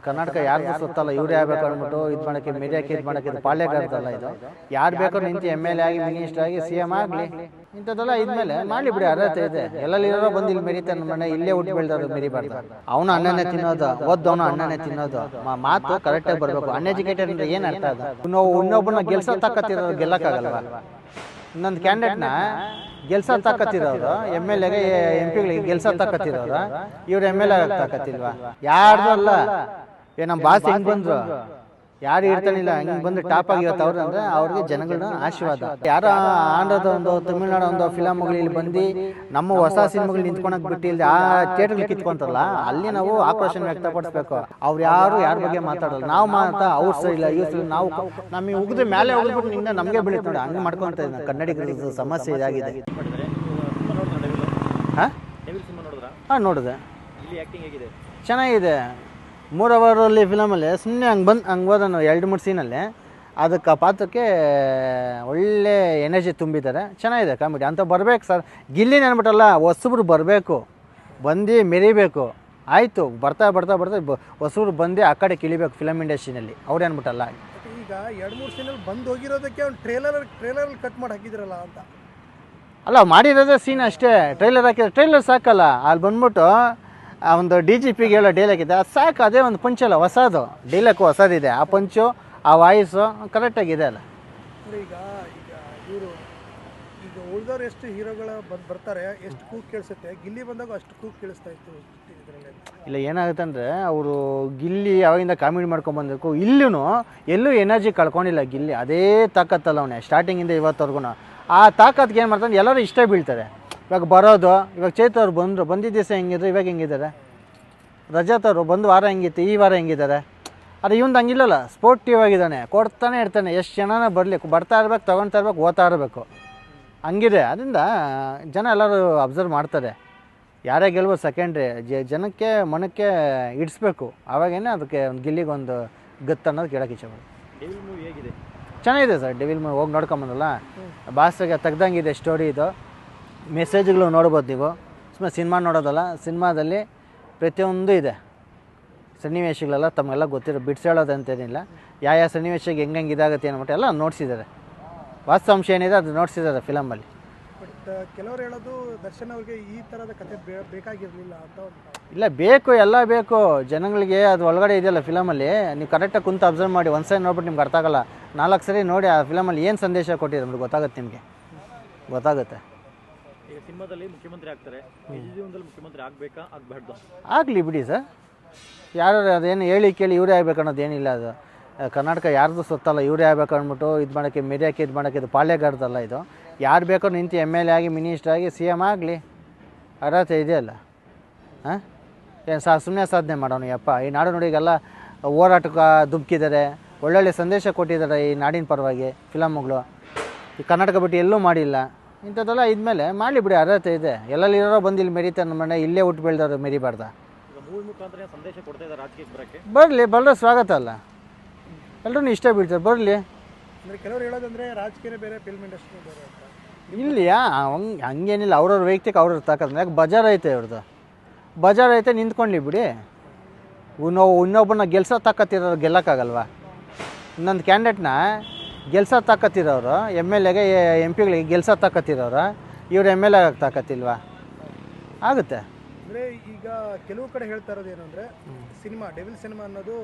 ಕರ್ನಾಟಕ ಯಾರ್ದು ಸುತ್ತಲ್ಲ ಇವರೇ ಆಗ್ಬೇಕು ಅಂದ್ಬಿಟ್ಟು ಇದು ಮಾಡೋಕ್ಕೆ ಮೀಡಿಯಾಕ್ಕೆ ಇದು ಮಾಡೋಕ್ಕೆ ಇದು ಪಾಳ್ಯಗಾರದಲ್ಲ ಇದು. ಯಾರು ಬೇಕಾದ್ರೂ ನಿಂತು MLA ಆಗಿ ಮಿನಿಸ್ಟರ್ ಆಗಿ CM ಆಗಲಿ ಇಂಥದ್ದೆಲ್ಲ ಇದ್ಮೇಲೆ ಮಾಡಲಿ ಬಿಡಿ, ಅರ್ಹತೆ ಇದೆ. ಎಲ್ಲೆಲ್ಲಿರೋ ಬಂದು ಇಲ್ಲಿ ಮೆರಿತಾನೆ, ಮನೆ ಇಲ್ಲೇ ಹುಟ್ಟು ಬೆಳೆದವ್ರು ಮೆರಿಬಾರ್ದು. ಅವನು ಅಣ್ಣನೇ ತಿನ್ನೋದು, ಓದ್ದವನು ಅಣ್ಣನೇ ತಿನ್ನೋದು, ಮಾತು ಕರೆಕ್ಟಾಗಿ ಬರಬೇಕು. ಅನ್ಎಜುಕೇಟೆಡ್ ಅಂದ್ರೆ ಏನು ಅರ್ಥ ಅದು? ಇನ್ನೊಬ್ಬನ ಗೆಲ್ಸೋ ತಾಕತ್ತಿರೋರು ಗೆಲ್ಲಕ್ಕಾಗಲ್ವಾ? ಇನ್ನೊಂದು ಕ್ಯಾಂಡಿಡೇಟ್ನ ಗೆಲ್ಸೋ ತಾಕತ್ತಿರೋರು MLAಗೆ MP ಗಳಿಗೆ ಗೆಲ್ಸೋ ತಾಕತ್ತಿರೋರು ಇವ್ರು MLA ಆಗಿ ತಾಕತ್ತಿಲ್ವಾ? ಯಾರ್ದು ಅಲ್ಲ. ನಮ್ಮ ಬಾಸ್ ಹೆಂಗ್ ಬಂದ್ರು, ಯಾರು ಇರ್ತಾನಿಲ್ಲ ಹಿಂಗೆ ಬಂದು ಟಾಪ್ ಆಗಿರತ್ತವ್ರು ಅಂದ್ರೆ ಅವ್ರಿಗೆ ಜನಗಳ ಆಶೀರ್ವಾದ. ಯಾರೋ ಆಂಧ್ರದ ಒಂದು ತಮಿಳ್ನಾಡು ಒಂದು ಫಿಲಮ್ಗಳು ಇಲ್ಲಿ ಬಂದು ನಮ್ಮ ಹೊಸ ಸಿನಿಮಾಗಳು ನಿಂತ್ಕೊಳಕ್ ಬಿಟ್ಟಿಲ್ಲ, ಆ ಥಿಯೇಟರ್ಗಳು ಕಿತ್ಕೊಂತಾರಲ್ಲ, ಅಲ್ಲಿ ನಾವು ಆಕ್ರೋಶ ವ್ಯಕ್ತಪಡಿಸ್ಬೇಕು. ಅವ್ರು ಯಾರ ಬಗ್ಗೆ ಮಾತಾಡೋಲ್ಲ. ನಾವು ಅವ್ರು ಸರಿ ಇಲ್ಲ, ಇವ್ರು ಸರಿ, ನಾವು ನಮಗೆ ಉಗಿದ ಮೇಲೆ ಹೋಗ್ಬಿಟ್ಟು ನಿಂದ ನಮಗೆ ಬೆಳೀತು ನೋಡಿ, ಹಂಗೆ ಮಾಡ್ಕೊಂತ ಇದ್ದೀನಿ. ಕನ್ನಡಿಗರ ಸಮಸ್ಯೆ ಇದಾಗಿದೆ. ಹಾಂ ನೋಡಿದೆ, ಚೆನ್ನಾಗಿದೆ. 3 ಅವರಲ್ಲಿ ಫಿಲಮಲ್ಲಿ ಸುಮ್ಮನೆ ಹಂಗೆ ಹೋದ 2-3 ಸೀನಲ್ಲಿ ಅದಕ್ಕೆ ಪಾತ್ರಕ್ಕೆ ಒಳ್ಳೆ ಎನರ್ಜಿ ತುಂಬಿದ್ದಾರೆ. ಚೆನ್ನಾಗಿದೆ ಕಾಮಿಡಿ ಅಂತ ಬರಬೇಕು ಸರ್. ಗಿಲ್ಲಿ ಅನ್ಬಿಟ್ಟಲ್ಲ, ಹೊಸಬ್ರು ಬರಬೇಕು, ಬಂದು ಮೆರಿಬೇಕು. ಆಯಿತು, ಬರ್ತಾ ಹೊಸಬ್ರು ಬಂದು ಆ ಕಡೆ ಕಿಳಿಬೇಕು ಫಿಲಮ್ ಇಂಡಸ್ಟ್ರಿನಲ್ಲಿ. ಅವ್ರು ಅನ್ಬಿಟ್ಟಲ್ಲ. ಈಗ 2-3 ಸೀನಲ್ಲಿ ಬಂದು ಹೋಗಿರೋದಕ್ಕೆ ಒಂದು ಟ್ರೇಲರ್ ಕಟ್ ಮಾಡಿ ಹಾಕಿದ್ರಲ್ಲ ಅಂತ. ಅಲ್ಲ, ಮಾಡಿರೋದೇ ಸೀನ್ ಅಷ್ಟೇ. ಟ್ರೈಲರ್ ಹಾಕಿದ್ರೆ ಟ್ರೈಲರ್ ಸಾಕಲ್ಲ. ಅಲ್ಲಿ ಬಂದ್ಬಿಟ್ಟು ಆ ಒಂದು DGPಗೆ ಹೇಳೋ ಡೈಲಾಗ್ ಇದೆ, ಅದು ಸಾಕು. ಅದೇ ಒಂದು ಪಂಚಲ್ಲ, ಹೊಸದು ಡೈಲಾಗು ಹೊಸದಿದೆ. ಆ ಪಂಚು, ಆ ವಾಯ್ಸು ಕರೆಕ್ಟಾಗಿದೆ ಅಲ್ಲ. ಈಗ ಇವರು ಈಗ ಉಳಿದವ್ರು ಎಷ್ಟು ಹೀರೋಗಳ ಬರ್ತಾರೆ, ಎಷ್ಟು ಕೂಗ್ ಕೇಳಿಸುತ್ತೆ. ಗಿಲ್ಲಿ ಬಂದಾಗ ಅಷ್ಟು ಕೂಗ್ ಕೇಳಿಸ್ತಾ ಇತ್ತು ಇದರಲ್ಲಿ. ಇಲ್ಲ, ಏನಾಗುತ್ತೆ ಅಂದರೆ ಅವರು ಗಿಲ್ಲಿ ಅವಾಗಿಂದ ಕಾಮಿಡಿ ಮಾಡ್ಕೊಂಡು ಬಂದಿರ್ಕು. ಇಲ್ಲೂ ಎಲ್ಲೂ ಎನರ್ಜಿ ಕಳ್ಕೊಂಡಿಲ್ಲ ಗಿಲ್ಲಿ. ಅದೇ ತಾಕತ್ತಲ್ಲ ಅವನೇ ಸ್ಟಾರ್ಟಿಂಗಿಂದ ಇವತ್ತವರೆಗೂ. ಆ ತಾಕತ್ಗೆ ಏನು ಮಾಡ್ತಾನೆ, ಎಲ್ಲರೂ ಇಷ್ಟ ಬೀಳ್ತಾರೆ. ಇವಾಗ ಬರೋದು, ಇವಾಗ ಚೇತ್ ಅವ್ರು ಬಂದಿದ್ದ ದಿವಸ ಹೆಂಗಿದ್ರು, ಇವಾಗ ಹೆಂಗಿದ್ದಾರೆ. ರಜತ್ ಅವರು ಬಂದು ವಾರ ಹೆಂಗಿತ್ತು, ಈ ವಾರ ಹೆಂಗಿದ್ದಾರೆ. ಅದು ಇವಂದು ಹಂಗಿಲ್ಲಲ್ಲ, ಸ್ಪೋರ್ಟಿವ್ ಆಗಿದ್ದಾನೆ, ಕೊಡ್ತಾನೆ ಇರ್ತಾನೆ. ಎಷ್ಟು ಜನನ ಬರಲಿ, ಬರ್ತಾ ಇರ್ಬೇಕು, ತೊಗೊಳ್ತಾ ಇರ್ಬೇಕು, ಓದ್ತಾ ಇರಬೇಕು, ಹಂಗಿದೆ. ಅದರಿಂದ ಜನ ಎಲ್ಲರೂ ಅಬ್ಸರ್ವ್ ಮಾಡ್ತಾರೆ. ಯಾರೇ ಗೆಲ್ಬೋದು ಸೆಕೆಂಡ್ರಿ, ಜನಕ್ಕೆ ಮನಕ್ಕೆ ಇಡಿಸ್ಬೇಕು. ಆವಾಗೇನೆ ಅದಕ್ಕೆ ಒಂದು ಗಿಲ್ಲಿಗೊಂದು ಗತ್ತು ಅನ್ನೋದು ಕೇಳೋಕೆ ಇಷ್ಟಪಡ್ತೀನಿ. ಡೆವಿಲ್ ಮೂವಿ ಹೇಗಿದೆ? ಚೆನ್ನಾಗಿದೆ ಸರ್. ಡೆವಿಲ್ ಮೂವಿ ಹೋಗಿ ನೋಡ್ಕೊಂಬಂದಲ್ಲ, ಬಾಸ್ಗೆ ತೆಗ್ದಂಗಿದೆ ಸ್ಟೋರಿ. ಇದು ಮೆಸೇಜ್ಗಳು ನೋಡ್ಬೋದು ನೀವು. ಸುಮ್ಮನೆ ಸಿನಿಮಾ ನೋಡೋದಲ್ಲ, ಸಿನಿಮಾದಲ್ಲಿ ಪ್ರತಿಯೊಂದು ಇದೆ. ಸನ್ನಿವೇಶಗಳೆಲ್ಲ ತಮಗೆಲ್ಲ ಗೊತ್ತಿರೋ, ಬಿಡ್ಸ್ ಹೇಳೋದಂತೇನಿಲ್ಲ. ಯಾವ ಸನ್ನಿವೇಶಕ್ಕೆ ಹೆಂಗೆ ಇದಾಗುತ್ತೆ ಅಂದ್ಬಿಟ್ಟು ಎಲ್ಲ ನೋಡಿಸಿದ್ದಾರೆ. ವಾಸ್ತವಾಂಶ ಏನಿದೆ ಅದು ನೋಡಿಸಿದ್ದಾರೆ ಫಿಲಮಲ್ಲಿ. ಬಟ್ ಕೆಲವರು ಹೇಳೋದು ದರ್ಶನ್ ಅವ್ರಿಗೆ ಈ ಥರದ ಕಥೆ ಬೇಕಾಗಿರಲಿಲ್ಲ ಅಂತ. ಇಲ್ಲ, ಬೇಕು, ಎಲ್ಲ ಬೇಕು ಜನಗಳಿಗೆ. ಅದು ಒಳಗಡೆ ಇದೆಯಲ್ಲ ಫಿಲಮಲ್ಲಿ, ನೀವು ಕರೆಕ್ಟಾಗಿ ಕುಂತು ಅಬ್ಸರ್ವ್ ಮಾಡಿ. ಒಂದು ಸರಿ ನೋಡ್ಬಿಟ್ಟು ನಿಮ್ಗೆ ಅರ್ಥ ಆಗಲ್ಲ. 4 ಸರಿ ನೋಡಿ ಆ ಫಿಲಮಲ್ಲಿ ಏನು ಸಂದೇಶ ಕೊಟ್ಟಿದ್ದಾರೆ ನಮ್ಗೆ ಗೊತ್ತಾಗುತ್ತೆ, ನಿಮಗೆ ಗೊತ್ತಾಗುತ್ತೆ. ಈಗ ಸಿನಿಮಾದಲ್ಲಿ ಮುಖ್ಯಮಂತ್ರಿ ಆಗ್ತಾರೆ, ಜೀವನದಲ್ಲಿ ಮುಖ್ಯಮಂತ್ರಿ ಆಗಬೇಕಾ ಆಗಬಾರ್ದು? ಆಗಲಿ ಬಿಡಿ ಸರ್. ಯಾರು ಅದೇನು ಹೇಳಿ ಕೇಳಿ ಇವರೇ ಆಗ್ಬೇಕು ಅನ್ನೋದು ಏನಿಲ್ಲ. ಅದು ಕರ್ನಾಟಕ ಯಾರ್ದು ಸುತ್ತಲ್ಲ ಇವರೇ ಆಗ್ಬೇಕು ಅಂದ್ಬಿಟ್ಟು ಇದು ಮಾಡೋಕ್ಕೆ ಮೀಡಿಯಾಕ್ಕೆ ಇದು ಮಾಡೋಕ್ಕೆ ಇದು ಪಾಳ್ಯಗಾರದಲ್ಲ ಇದು. ಯಾರು ಬೇಕಾದ್ರೂ ನಿಂತು MLA ಆಗಿ ಮಿನಿಸ್ಟರ್ ಆಗಿ CM ಆಗಲಿ, ಅರ್ಹತೆ ಇದೆಯಲ್ಲ. ಹಾಂ, ಏನು ಸುಮ್ಮನೆ ಸಾಧನೆ ಮಾಡೋನು ಯಪ್ಪ. ಈ ನಾಡು ನುಡಿಗೆಲ್ಲ ಹೋರಾಟಕ್ಕೆ ದುಮ್ಕಿದ್ದಾರೆ, ಒಳ್ಳೊಳ್ಳೆ ಸಂದೇಶ ಕೊಟ್ಟಿದ್ದಾರೆ ಈ ನಾಡಿನ ಪರವಾಗಿ ಫಿಲಮ್ಗಳು. ಈ ಕರ್ನಾಟಕ ಬಿಟ್ಟು ಎಲ್ಲೂ ಮಾಡಿಲ್ಲ. ಇಂಥದ್ದೆಲ್ಲ ಇದ್ಮೇಲೆ ಮಾಡಲಿ ಬಿಡಿ, ಅರ್ಹತೆ ಇದೆ. ಎಲ್ಲೆಲ್ಲಿರೋ ಬಂದು ಇಲ್ಲಿ ಮೆರಿತಾನೆ, ಮನೆ ಇಲ್ಲೇ ಹುಟ್ಟು ಬೆಳೆದವ್ರು ಮೆರಿಬಾರ್ದ. ಮೂವಿ ಮುಖಾಂತರ ಸಂದೇಶ ಕೊಡ್ತಾ ಇದ್ದಾರೆ ರಾಜಕೀಯಕ್ಕೆ ಬರೋಕ್ಕೆ. ಬರಲಿ ಸ್ವಾಗತ ಅಲ್ಲ, ಎಲ್ಲರೂ ಇಷ್ಟ ಬೀಳ್ತಾರೆ, ಬರಲಿ. ಅಂದರೆ ಕೆಲವರು ಹೇಳೋದಂದರೆ ರಾಜಕೀಯ ಬೇರೆ, ಫಿಲ್ಮ್ ಇಂಡಸ್ಟ್ರಿ ಬೇರೆ ಅಂತ. ಇಲ್ಲಿ ಹಂಗೇನಿಲ್ಲ. ಅವ್ರವ್ರ ವೈಯಕ್ತಿಕ ಅವ್ರವ್ರ ತಾಕತ್. ಯಾಕೆ ಬಜಾರ್ ಐತೆ ಅವ್ರದ್ದು, ಬಜಾರ್ ಐತೆ, ನಿಂತ್ಕೊಳ್ಳಿ ಬಿಡಿ. ಇನ್ನೊಬ್ಬನ ಗೆಲ್ಸೋ ತಾಕತ್ತಿರೋರು ಗೆಲ್ಲಕ್ಕಾಗಲ್ವಾ? ಇನ್ನೊಂದು ಕ್ಯಾಂಡಿಡೇಟ್ನ ಗೆಲ್ಸೋ ತಾಕತ್ತಿರೋರು MLAಗೆ MP ಗಳಿಗೆ ಗೆಲ್ಸೋ ತಾಕತ್ತಿರೋರು ಇವ್ರು MLA ಆಗಕ್ಕೆ ತಾಕತ್ತಿಲ್ವಾ? ಆಗುತ್ತೆ. ಅಂದರೆ ಈಗ ಕೆಲವು ಕಡೆ ಹೇಳ್ತಾ ಇರೋದು ಏನು ಅಂದರೆ, ಸಿನಿಮಾ ಡೆವಿಲ್ ಸಿನಿಮಾ ಅನ್ನೋದು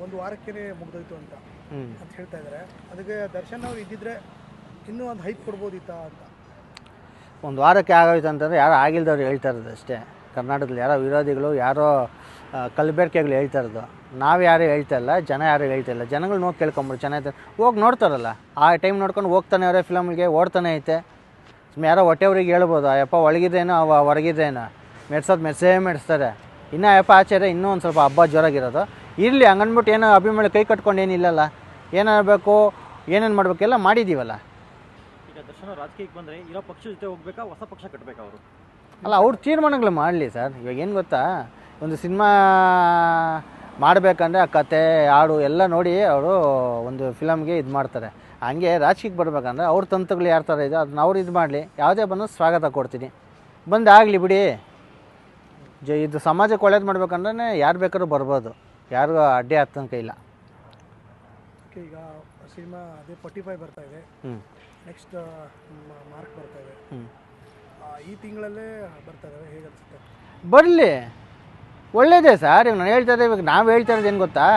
ಒಂದು ವಾರಕ್ಕೇ ಮುಗ್ದೋಯ್ತು ಅಂತ ಹೇಳ್ತಾ ಇದ್ದಾರೆ. ಅದಕ್ಕೆ ದರ್ಶನ್ ಅವ್ರು ಇದ್ದಿದ್ರೆ ಇನ್ನೂ ಒಂದು ಹೈಪ್ ಕೊಡ್ಬೋದಿತ್ತಾ ಅಂತ. ಒಂದು ವಾರಕ್ಕೆ ಆಗೋಯ್ತು ಅಂತಂದರೆ ಯಾರೋ ಆಗಿಲ್ದವ್ರು ಹೇಳ್ತಾ ಇರೋದು ಅಷ್ಟೇ. ಕರ್ನಾಟಕದಲ್ಲಿ ಯಾರೋ ವಿರೋಧಿಗಳು, ಯಾರೋ ಕಲಬೆರಕೆಗಳು ಹೇಳ್ತಾ ಇರೋದು. ನಾವು ಯಾರು ಹೇಳ್ತಾ ಇಲ್ಲ, ಜನ ಯಾರು ಹೇಳ್ತಾ ಇಲ್ಲ. ಜನಗಳು ನೋಗಿ ಕೇಳ್ಕೊಂಬಿಡು, ಚೆನ್ನಾಗಿ ಹೋಗಿ ನೋಡ್ತಾರಲ್ಲ, ಆ ಟೈಮ್ ನೋಡ್ಕೊಂಡು ಹೋಗ್ತಾನೆ ಅವರೇ ಫಿಲಮ್ಗೆ, ಓಡ್ತಾನೆ ಐತೆ. ಸುಮ್ಮನೆ ಯಾರೋ ಹೊಟ್ಟೆವ್ರಿಗೆ ಹೇಳ್ಬೋದು, ಅಯ್ಯಪ್ಪ ಒಳಗಿದ್ರೇನೋ ಹೊರಗಿದ್ರೇನೋ ಮೆಡ್ಸ್ತಾರೆ. ಇನ್ನೂ ಅಯ್ಯಪ್ಪ ಆಚಾರ್ಯ ಇನ್ನೂ ಒಂದು ಸ್ವಲ್ಪ ಹಬ್ಬ ಜೋರಾಗಿರೋದು ಇರಲಿ. ಹಂಗನ್ಬಿಟ್ಟು ಏನೋ ಅಭಿಮಾನಿ ಕೈ ಕಟ್ಕೊಂಡು ಏನಿಲ್ಲಲ್ಲ. ಏನಾಗಬೇಕು, ಏನೇನು ಮಾಡಬೇಕೆಲ್ಲ ಮಾಡಿದ್ದೀವಲ್ಲ. ಈಗ ದರ್ಶನ ರಾಜಕೀಯಕ್ಕೆ ಬಂದರೆ ಇರೋ ಪಕ್ಷ ಜೊತೆ ಹೋಗ್ಬೇಕಾ, ಹೊಸ ಪಕ್ಷ ಕಟ್ಟಬೇಕಾ ಅವರು? ಅಲ್ಲ, ಅವ್ರ ತೀರ್ಮಾನಗಳು ಮಾಡಲಿ ಸರ್. ಇವಾಗ ಏನು ಗೊತ್ತಾ, ಒಂದು ಸಿನಿಮಾ ಮಾಡಬೇಕಂದ್ರೆ ಆ ಕತೆ, ಹಾಡು ಎಲ್ಲ ನೋಡಿ ಅವರು ಒಂದು ಫಿಲಮ್ಗೆ ಇದು ಮಾಡ್ತಾರೆ. ಹಂಗೆ ರಾಜಕೀಯಕ್ಕೆ ಬರಬೇಕಂದ್ರೆ ಅವ್ರ ತಂತ್ರಗಳು ಯಾರ ಥರ ಇದೆ ಅದನ್ನ ಅವ್ರು ಇದು ಮಾಡಲಿ. ಯಾವುದೇ ಬಂದು ಸ್ವಾಗತ ಕೊಡ್ತೀನಿ, ಬಂದು ಆಗಲಿ ಬಿಡಿ. ಇದು ಸಮಾಜಕ್ಕೆ ಒಳ್ಳೇದು ಮಾಡ್ಬೇಕಂದ್ರೆ ಯಾರು ಬೇಕಾದ್ರೂ ಬರ್ಬೋದು. ಯಾರಿಗೂ ಅಡ್ಡಿ ಹತ್ತಂಕ ಇಲ್ಲ. ಓಕೆ, ಈಗ ಸಿನಿಮಾ ಅದೇ 45 ಬರ್ತಾ ಇದೆ, ನೆಕ್ಸ್ಟ್ ಮಾರ್ಕ್ ಬರ್ತಾ ಇದೆ, ಈ ತಿಂಗಳಲ್ಲೇ ಬರ್ತಾ ಇದ್ದಾವೆ, ಹೇಗೆ ಅನಿಸುತ್ತೆ? ಬರಲಿ, ಒಳ್ಳೇದೇ ಸರ್. ಇವಾಗ ನಾನು ಹೇಳ್ತಾ ಇದ್ದೆ, ಇವಾಗ ನಾವು ಹೇಳ್ತಾ ಇರೋದು ಏನು ಗೊತ್ತಾ,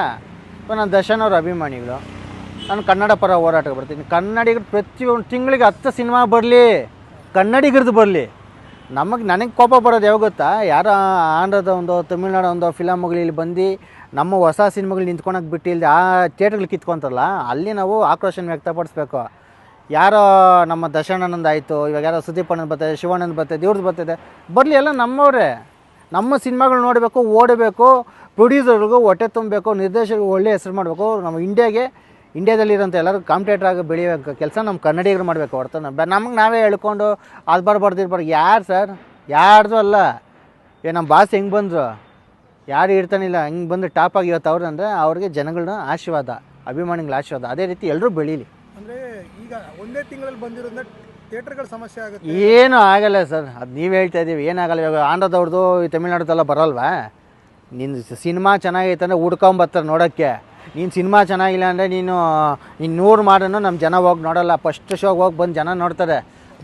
ಇವಾಗ ನಾನು ದರ್ಶನ್ ಅವ್ರ ಅಭಿಮಾನಿಗಳು, ನಾನು ಕನ್ನಡ ಪರ ಹೋರಾಟಕ್ಕೆ ಬರ್ತೀನಿ. ಕನ್ನಡಿಗರು ಪ್ರತಿಯೊಂದು ತಿಂಗಳಿಗೆ 10 ಸಿನಿಮಾ ಬರಲಿ, ಕನ್ನಡಿಗರದ್ದು ಬರಲಿ. ನನಗೆ ಕೋಪ ಬರೋದು ಯಾವಾಗ ಗೊತ್ತಾ, ಯಾರೋ ಆಂಧ್ರದ ಒಂದು ತಮಿಳ್ನಾಡು ಒಂದು ಫಿಲಮ್ಗಳು ಇಲ್ಲಿ ಬಂದು ನಮ್ಮ ಹೊಸ ಸಿನಿಮಾಗಳು ನಿಂತ್ಕೊಳಕ್ಕೆ ಬಿಟ್ಟಿಲ್ಲದೆ ಆ ಥಿಯೇಟ್ರ್ಗಳು ಕಿತ್ಕೊಂತಾರಲ್ಲ, ಅಲ್ಲಿ ನಾವು ಆಕ್ರೋಶನ ವ್ಯಕ್ತಪಡಿಸ್ಬೇಕು. ಯಾರೋ ನಮ್ಮ ದರ್ಶನನಂದ ಆಯಿತು, ಇವಾಗ ಯಾರೋ ಸುದೀಪ್ ಅಣ್ಣನ ಬರ್ತದೆ, ಶಿವಣ್ಣನ ಬರ್ತದೆ, ಇವ್ರದ್ದು ಬರ್ತದೆ, ಬರಲಿ, ಎಲ್ಲ ನಮ್ಮವರೇ. ನಮ್ಮ ಸಿನಿಮಾಗಳು ನೋಡಬೇಕು, ಓಡಬೇಕು, ಪ್ರೊಡ್ಯೂಸರ್ಗೂ ಹೊಟ್ಟೆ ತುಂಬಬೇಕು, ನಿರ್ದೇಶಕರಿಗೆ ಒಳ್ಳೆ ಹೆಸರು ಮಾಡಬೇಕು. ನಮ್ಮ ಇಂಡಿಯಾದಲ್ಲಿರೋಂಥ ಎಲ್ಲರೂ ಕಾಂಪಿಟೇಟರ್ ಆಗಿ ಬೆಳೆಯೋ ಕೆಲಸ ನಮ್ಮ ಕನ್ನಡಿಗರು ಮಾಡಬೇಕು ಹೊರತು ನಮಗೆ ನಾವೇ ಹೇಳ್ಕೊಂಡು ಅದು ಇರ್ಬಾರ್ದು. ಯಾರು ಸರ್, ಯಾರ್ದು ಅಲ್ಲ. ನಮ್ಮ ಬಾಸ್ ಹೆಂಗೆ ಬಂದರು, ಯಾರು ಇರ್ತಾನಿಲ್ಲ, ಹಿಂಗೆ ಬಂದು ಟಾಪಾಗಿ ಇವತ್ತು ಅವ್ರು ಅಂದರೆ ಅವ್ರಿಗೆ ಜನಗಳನ್ನ ಆಶೀರ್ವಾದ, ಅಭಿಮಾನಿಗಳ ಆಶೀರ್ವಾದ. ಅದೇ ರೀತಿ ಎಲ್ಲರೂ ಬೆಳೀಲಿ. ಅಂದರೆ ಈಗ ಒಂದೇ ತಿಂಗಳಲ್ಲಿ ಬಂದಿರೋದ್ರಿಂದ ಥಿಯೇಟರ್ಗಳ ಸಮಸ್ಯೆ ಆಗುತ್ತೆ? ಏನೂ ಆಗಲ್ಲ ಸರ್, ಅದು ನೀವು ಹೇಳ್ತಾ ಇದ್ದೀವಿ, ಏನಾಗಲ್ಲ. ಇವಾಗ ಆಂಧ್ರದವ್ರದ್ದು ತಮಿಳ್ನಾಡ್ದೆಲ್ಲ ಬರಲ್ವಾ? ನಿನ್ನ ಸಿನಿಮಾ ಚೆನ್ನಾಗೈತೆ ಅಂದರೆ ಹುಡ್ಕೊಂಬರ್ತಾರೆ ನೋಡೋಕ್ಕೆ. ನೀನು ಸಿನಿಮಾ ಚೆನ್ನಾಗಿಲ್ಲ ಅಂದರೆ ನೀನು 100 ಮಾಡೋನು ನಮ್ಮ ಜನ ಹೋಗಿ ನೋಡೋಲ್ಲ. ಫಸ್ಟ್ ಶೋಗೆ ಹೋಗಿ ಬಂದು ಜನ ನೋಡ್ತಾರೆ.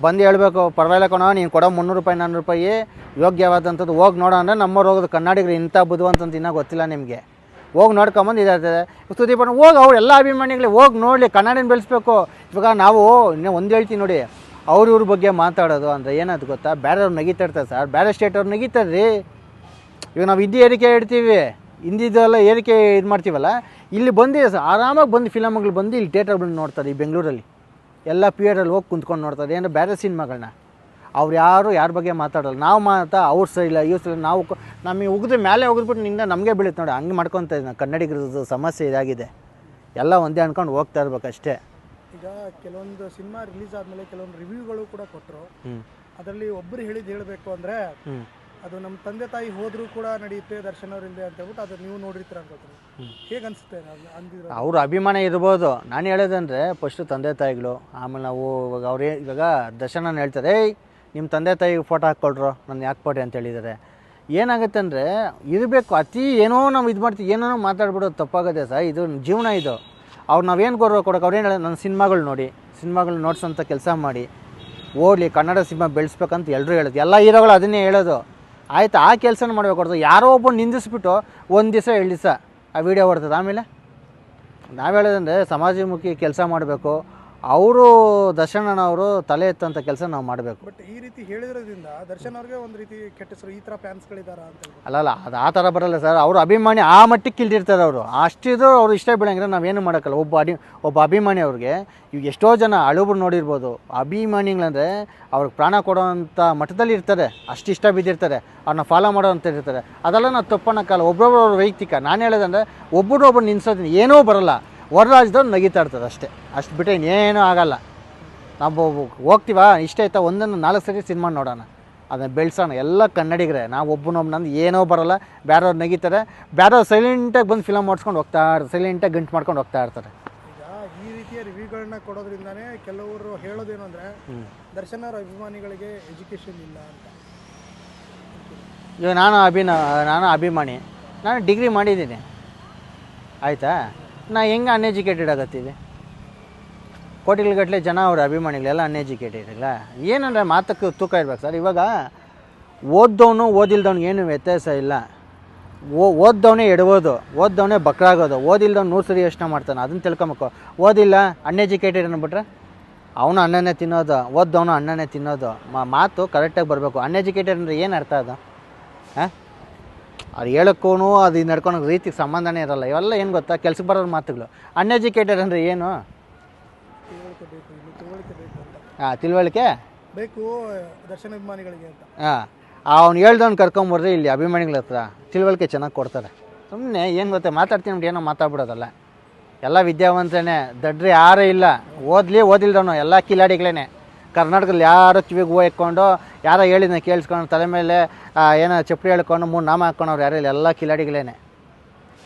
ಬಂದು ಹೇಳ್ಬೇಕು, ಪರವಾಗಿಲ್ಲ ಕಣೋ, ನೀನು ಕೊಡೋ 300 ರೂಪಾಯಿ 400 ರೂಪಾಯಿ ಯೋಗ್ಯವಾದಂಥದ್ದು ಹೋಗಿ ನೋಡೋ ಅಂದರೆ ನಮ್ಮವ್ರು ಹೋಗೋದು. ಕನ್ನಡಿಗರು ಇಂಥ ಬುದ್ಧಿವಂತಂತ ಇನ್ನೂ ಗೊತ್ತಿಲ್ಲ ನಿಮಗೆ. ಹೋಗಿ ನೋಡ್ಕೊಂಬಂದು ಇದಾಗ್ತದೆ. ಸುದೀಪ್ ಹೋಗಿ ಅವ್ರು ಎಲ್ಲ ಅಭಿಮಾನಿಗಳೇ ಹೋಗಿ ನೋಡಲಿ, ಕನ್ನಡನ ಬೆಳೆಸ್ಬೇಕು. ಇವಾಗ ನಾವು ಇನ್ನೂ ಒಂದು ಹೇಳ್ತೀವಿ ನೋಡಿ, ಇವ್ರ ಬಗ್ಗೆ ಮಾತಾಡೋದು ಅಂದರೆ ಏನದು ಗೊತ್ತಾ, ಬೇರೆಯವ್ರು ನಗೀತಾ ಇರ್ತಾರೆ ಸರ್, ಬೇರೆ ಸ್ಟೇಟವ್ರು ನಗೀತಾರೆ ರೀ. ಇವಾಗ ನಾವು ಹಿಂದಿ ಏರಿಕೆ ಇಡ್ತೀವಿ, ಹಿಂದಿದೆಲ್ಲ ಏರಿಕೆ ಇದು ಮಾಡ್ತೀವಲ್ಲ, ಇಲ್ಲಿ ಬಂದು ಆರಾಮಾಗಿ ಬಂದು ಫಿಲಮ್ಗಳು ಬಂದು ಇಲ್ಲಿ ಥಿಯೇಟರ್ ಬಂದು ನೋಡ್ತಾರೆ. ಈ ಬೆಂಗಳೂರಲ್ಲಿ ಎಲ್ಲ ಥಿಯೇಟ್ರಲ್ಲಿ ಹೋಗಿ ಕುಂತ್ಕೊಂಡು ನೋಡ್ತಾರೆ. ಏನೋ ಬೇರೆ ಸಿನಿಮಾಗಳನ್ನ ಅವ್ರು ಯಾರ ಬಗ್ಗೆ ಮಾತಾಡೋಲ್ಲ. ನಾವು ಅವ್ರ ಸರಿಯಿಲ್ಲ, ಇವ್ರ ಸರಿ, ನಾವು ನಮಗೆ ಉಗಿದ್ರೆ ಮೇಲೆ ಉಗಿದ್ಬಿಟ್ಟು ನಿಂದ ನಮಗೆ ಬೀಳುತ್ತೆ ನೋಡಿ. ಹಂಗೆ ಮಾಡ್ಕೊತ ಇದ್ದೀನಿ. ಕನ್ನಡಿಗರದ್ದು ಸಮಸ್ಯೆ ಇದಾಗಿದೆ. ಎಲ್ಲ ಒಂದೇ ಅಂದ್ಕೊಂಡು ಹೋಗ್ತಾ ಇರ್ಬೇಕಷ್ಟೇ. ಈಗ ಕೆಲವೊಂದು ಸಿನಿಮಾ ರಿಲೀಸ್ ಆದಮೇಲೆ ಕೆಲವೊಂದು ರಿವ್ಯೂಗಳು ಕೂಡ ಕೊಟ್ಟರು. ಅದರಲ್ಲಿ ಒಬ್ಬರು ಹೇಳಬೇಕು ಅಂದರೆ, ಅದು ನಮ್ಮ ತಂದೆ ತಾಯಿ ಹೋದರೂ ಕೂಡ ನಡೆಯುತ್ತೆ, ದರ್ಶನ್ ಅವ್ರಿಲ್ಲದೆ ಅಂತ ಹೇಳ್ಬಿಟ್ಟು ಅದು ನೀವು ನೋಡಿರ್ತೀರ ಅನ್ಕೋತೀನಿ. ಹೇಗೆ ಅನಿಸುತ್ತೆ ಅಂದಿರೋ? ಅವ್ರ ಅಭಿಮಾನ ಇರ್ಬೋದು. ನಾನು ಹೇಳೋದಂದರೆ ಫಸ್ಟು ತಂದೆ ತಾಯಿಗಳು, ಆಮೇಲೆ ನಾವು ಇವಾಗ ದರ್ಶನ ಹೇಳ್ತಾರೆ, ನಿಮ್ಮ ತಂದೆ ತಾಯಿಗೆ ಫೋಟೋ ಹಾಕ್ಕೊಳ್ರು, ನಾನು ಯಾಕೆ ಫೋಟೋ ಅಂತ ಹೇಳಿದ್ದಾರೆ. ಏನಾಗುತ್ತೆ ಅಂದರೆ ಇರಬೇಕು, ಅತಿ ಏನೋ ನಾವು ಇದು ಮಾಡ್ತೀವಿ, ಏನೋ ಮಾತಾಡ್ಬಿಡೋದು ತಪ್ಪಾಗುತ್ತೆ ಸರ್. ಇದು ಜೀವನ. ಇದು ಅವ್ರು ನಾವೇನು ಗೌರವ ಕೊಡೋಕೆ ಅವ್ರೇನು ಹೇಳೋದು, ನನ್ನ ಸಿನಿಮಾಗಳು ನೋಡಿ, ಸಿನಿಮಾಗಳು ನೋಡ್ಸೋಂಥ ಕೆಲಸ ಮಾಡಿ ಓಡಲಿ, ಕನ್ನಡ ಸಿನಿಮಾ ಬೆಳೆಸ್ಬೇಕಂತ ಎಲ್ಲರೂ ಹೇಳೋದು. ಎಲ್ಲ ಹೀರೋಗಳು ಅದನ್ನೇ ಹೇಳೋದು. ಆಯಿತು, ಆ ಕೆಲಸನ ಮಾಡಬೇಕು ಹೊರತು ಯಾರೋ ಒಬ್ಬ ನಿಂದಿಸ್ಬಿಟ್ಟು ಒಂದು ದಿವಸ 2 ದಿವಸ ಆ ವಿಡಿಯೋ ಬರ್ತದೆ. ಆಮೇಲೆ ನಾವು ಹೇಳೋದಂದರೆ ಸಮಾಜಮುಖಿ ಕೆಲಸ ಮಾಡಬೇಕು. ಅವರು ದರ್ಶನನವರು ತಲೆ ಎತ್ತಂಥ ಕೆಲಸ ನಾವು ಮಾಡಬೇಕು. ಬಟ್ ಈ ರೀತಿ ಹೇಳಿದ್ರಿಂದ ದರ್ಶನ್ ಅವ್ರಿಗೆ ಒಂದು ರೀತಿ ಕೆಟ್ಟ ಹೆಸರು, ಈ ಥರ ಫ್ಯಾನ್ಸ್ಗಳಿದಾರ ಅಂತ ಅಲ್ಲ, ಅದು ಆ ಥರ ಬರಲ್ಲ ಸರ್. ಅವರು ಅಭಿಮಾನಿ ಆ ಮಟ್ಟಿಗೆ ಇಲ್ದಿರ್ತಾರೆ. ಅವರು ಅಷ್ಟಿದ್ರು ಅವ್ರು ಇಷ್ಟ ಬೀಳಂಗಿದ್ರೆ ನಾವೇನು ಮಾಡೋಕ್ಕಲ್ಲ. ಒಬ್ಬ ಅಭಿಮಾನಿ ಅವ್ರಿಗೆ ಈಗ ಎಷ್ಟೋ ಜನ ಹಳುಬ್ರು ನೋಡಿರ್ಬೋದು. ಅಭಿಮಾನಿಗಳಂದರೆ ಅವ್ರಿಗೆ ಪ್ರಾಣ ಕೊಡೋವಂಥ ಮಟ್ಟದಲ್ಲಿ ಇರ್ತಾರೆ, ಅಷ್ಟು ಇಷ್ಟ ಬಿದ್ದಿರ್ತಾರೆ, ಅವ್ರನ್ನ ಫಾಲೋ ಮಾಡೋವಂಥ ಇರ್ತಾರೆ. ಅದೆಲ್ಲ ನಾವು ತಪ್ಪನ್ನಕ್ಕಲ್ಲ. ಒಬ್ಬೊಬ್ರು ಅವ್ರ ವೈಯಕ್ತಿಕ. ನಾನು ಹೇಳೋದಂದರೆ ಒಬ್ಬರು ನಿನ್ಸೋದು ಏನೂ ಬರೋಲ್ಲ. ಹೊರ ರಾಜ್ಯದವ್ರು ನಗೀತಾ ಇರ್ತದೆ ಅಷ್ಟೇ. ಅಷ್ಟು ಬಿಟ್ಟರೆ ಇನ್ನೇನೂ ಆಗೋಲ್ಲ. ನಾವು ಹೋಗ್ತೀವ, ಇಷ್ಟ ಆಯ್ತಾ, 1-4 ಸರಿ ಸಿನಿಮಾ ನೋಡೋಣ, ಅದನ್ನು ಬೆಳೆಸೋಣ. ಎಲ್ಲ ಕನ್ನಡಿಗರೇ. ನಾವು ಒಬ್ಬನೊಬ್ಬನಂದು ಏನೋ ಬರೋಲ್ಲ. ಬೇರೆಯವ್ರು ನಗೀತಾರೆ, ಬೇರೆಯವ್ರು ಸೈಲೆಂಟಾಗಿ ಬಂದು ಫಿಲಮ್ ಓಡಿಸ್ಕೊಂಡು ಹೋಗ್ತಾ ಇರ್ತಾರೆ, ಸೈಲೆಂಟಾಗಿ ಗಂಟು ಮಾಡ್ಕೊಂಡು ಹೋಗ್ತಾ ಇರ್ತಾರೆ. ಈಗ ಈ ರೀತಿಯ ರಿವ್ಯೂಗಳನ್ನ ಕೊಡೋದ್ರಿಂದನೇ ಕೆಲವರು ಹೇಳೋದೇನು ಅಂದರೆ, ದರ್ಶನ್ ಅವರ ಅಭಿಮಾನಿಗಳಿಗೆ ಎಜುಕೇಷನ್ ಇಲ್ಲ ಅಂತ. ಇವಾಗ ನಾನು ಅಭಿಮಾನಿ, ನಾನು ಡಿಗ್ರಿ ಮಾಡಿದ್ದೀನಿ ಆಯಿತಾ. ನಾ ಹೆಂಗೆ ಅನ್ಎಜುಕೇಟೆಡ್ ಆಗತ್ತೀವಿ? ಕೋಟಿಗಟ್ಟಲೆ ಜನ ಅವ್ರ ಅಭಿಮಾನಿಗಳೆಲ್ಲ ಅನ್ಎಜುಕೇಟೆಡ್ ಇಲ್ಲ. ಏನಂದರೆ ಮಾತಕ್ಕೆ ತೂಕ ಇರ್ಬೇಕು ಸರ್. ಇವಾಗ ಓದ್ದವನು ಓದಿಲ್ದವ್ನಿಗೆ ಏನು ವ್ಯತ್ಯಾಸ ಇಲ್ಲ. ಓದ್ದವನೇ ಎಡಬೋದು, ಓದ್ದವನೇ ಬಕ್ರಾಗೋದು, ಓದಿಲ್ದವ್ನು 100 ಸರಿ ಯೋಚನೆ ಮಾಡ್ತಾನೆ. ಅದನ್ನು ತಿಳ್ಕೊಬೇಕು. ಓದಿಲ್ಲ ಅನ್ಎಜುಕೇಟೆಡ್ ಅಂದ್ಬಿಟ್ರೆ ಅವನು ಅನ್ನನೇ ತಿನ್ನೋದು, ಓದ್ದವನು ಅನ್ನನೇ ತಿನ್ನೋದು. ಮಾತು ಕರೆಕ್ಟಾಗಿ ಬರಬೇಕು. ಅನ್ಎಜುಕೇಟೆಡ್ ಅಂದರೆ ಏನು ಅರ್ಥ ಅದು? ಹಾಂ, ಅದು ಹೇಳೋಕ್ಕೂ ಅದು ನಡ್ಕೊಳೋ ರೀತಿಗೆ ಸಂಬಂಧನೇ ಇರೋಲ್ಲ. ಇವೆಲ್ಲ ಏನು ಗೊತ್ತಾ, ಕೆಲ್ಸಕ್ಕೆ ಬರೋರು ಮಾತುಗಳು. ಅನ್ಎಜುಕೇಟೆಡ್ ಅಂದರೆ ಏನು? ತಿಳುವಳಿಕೆ ಬೇಕು ದರ್ಶನ ಅಭಿಮಾನಿಗಳಿಗೆ ಅಂತ. ಅವ್ನು ಹೇಳ್ದವ್ನು ಕರ್ಕೊಂಬರ್ರಿ ಇಲ್ಲಿ ಅಭಿಮಾನಿಗಳ ಹತ್ರ ತಿಳುವಳಿಕೆ ಚೆನ್ನಾಗಿ ಕೊಡ್ತಾರೆ. ಸುಮ್ಮನೆ ಏನು ಗೊತ್ತೆ, ಮಾತಾಡ್ತೀನಿ ನೋಡಿ ಏನೋ ಮಾತಾಡ್ಬಿಡೋದಲ್ಲ. ಎಲ್ಲ ವಿದ್ಯಾವಂತನೇ, ದಡ್ರಿ ಯಾರೂ ಇಲ್ಲ. ಓದಿಲ್ದವನು ಎಲ್ಲ ಕಿಲಾಡಿಗಳೇ. ಕರ್ನಾಟಕದಲ್ಲಿ ಯಾರು ಕಿವಿಗೆ ಹೂವು ಇಕ್ಕೊಂಡು ಯಾರೋ ಹೇಳಿದ್ನ ಕೇಳಿಸ್ಕೊಂಡು ತಲೆ ಮೇಲೆ ಏನೋ ಚಪ್ಪಲಿ ಹೇಳ್ಕೊಂಡು 3 ನಾಮ ಹಾಕ್ಕೊಂಡವ್ರು ಯಾರು ಇಲ್ಲ. ಎಲ್ಲ ಕಿಲಾಡಿಗಳೇ.